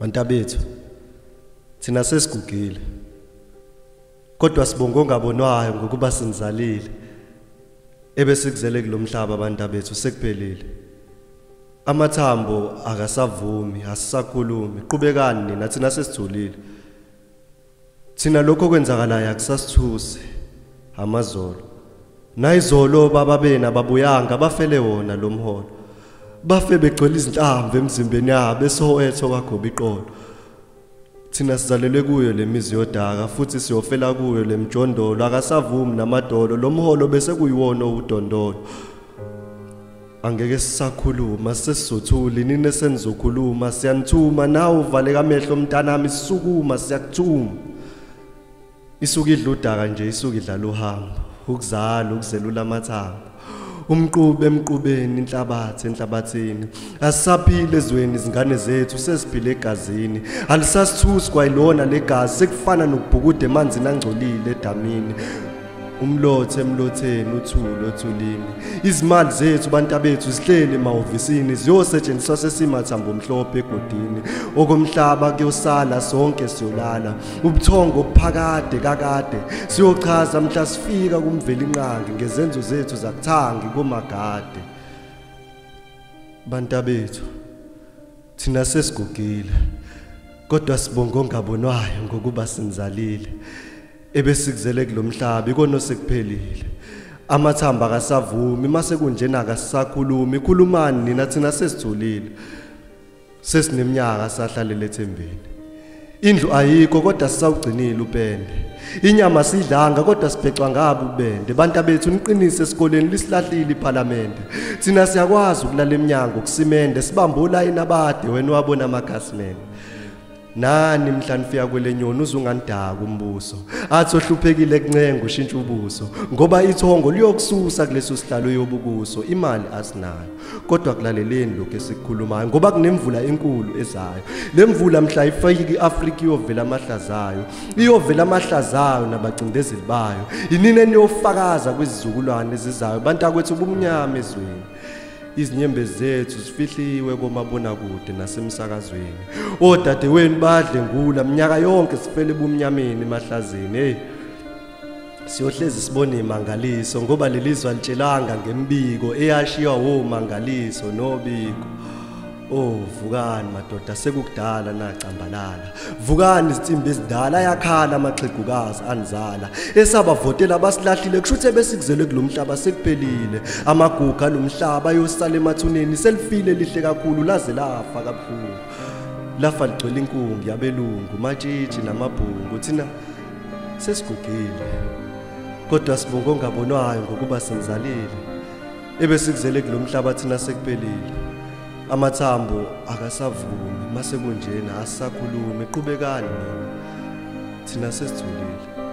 Bantabethu, thina sesigugile. Kodwa sibonga ongabonwayo ngokuba sinizalile. Ebesikuzele kulomhlaba bantabethu sekuphelile. Amathambo akasavumi, asisakhulumi. Qhubekani nina thina sesithulile. Thina lokho kwenzakalayo akusasithusi amazolo. Nayizolo baba bena babuyanga bafele wona lo mholo. Bafe begcwele izinhlamvu emzimbeni yabo esohetho kagoba iqolo. Thina sizalelwe kuyo lemizi yodaka futhi siyofela kuyo lemjondolo akasavumi namadolo lo mholo bese kuyiwona udondolo. Angeke sisakhuluma sesizothula nini senizokhuluma siyanithuma nawe uvaleka amehlo umntanami sisukuma siyakuthuma. Isuka idla udaka nje isuka idlala uhambo ukuzala ukuzelula amathambo. Umqube emqubeni inhlabathi enhlabathini asisaphile ezweni izingane zethu sesiphile egazini alisasithusi kwayilona legazi sekufana nokubhukuda emanzini angcolile edamini umlothe emlotheni uthulo othulini izimali zethu bantabethu zihlele emahhovisini ziyosetshenziswa sesimathambo omhlophe egodini okomhlaba kuyosala sonke siyolala ubuthongo obuphakade kakade siyochaza mhla sifika kumvela inqangi ngezenzo zethu zakuthangi komagade bantabethu thina sesigugile kodwa sibonga ongabonwayo ngokuba sinizalile ebesikuzele kulomhlaba ikono sekuphelile amathamba akasavumi mase kunjena akasisakhulumi khulumani nina thina sesithulile sesineminyaka sahlalele ethembeni indlu ayikho kodwa sisawugcinile upende inyama sidlanga kodwa sibhecwa ngabo ubende bantabethu niqinise esikoleni lisilahlile iParliament thina siyakwazi ukulala eminyango kusimende sibambe ulayini abade wena wabona amakhasimende nani mhla nifika kwelenyoni uzungandaka umbuso athi ohluphekile kuncenga ushintsha ubuso ngoba ithongo liyokususa kuleso sihlalo yobukuso imali asinayo kodwa kulaleleni lokho esikukhulumayo ngoba kunemvula enkulu ezayo lemvula mhla ifike iAfrika iyovela amahlazayo nabacindezeli bayo inini eniyofakaza kwizizukulwane ezizayo bantakwethu ubumnyama ezweni izinyembe zethu zifihliwe komabonakude nasemsakazweni odadewenu badle ngula minyaka yonke sifele ebumnyameni emahlazini siyohlezi sibone imangaliso ngoba lelizwe alitshelanga ngembiko eyashiya womangaliso nobiko vukani madoda sekukudala nacambalala vukani izitsimbi ezidala yakhala amaxhegukazi anizala esabavotela abasilahlile kushuthi besikuzele kulomhlaba sekuphelile amaguga lomhlaba ayosala emathuneni selifile lihle kakhulu laze lafa kabuhlungu lafa ligcwele inkungu yabelungu matshitshi namabhungu thina sesigugile kodwa sibonga ongabonwayo ngokuba sinizalile ebesikuzele kulomhlaba thina sekuphelile amathambo akasavumi mase kunjena asisakhulumi qhubekani thina sesithulile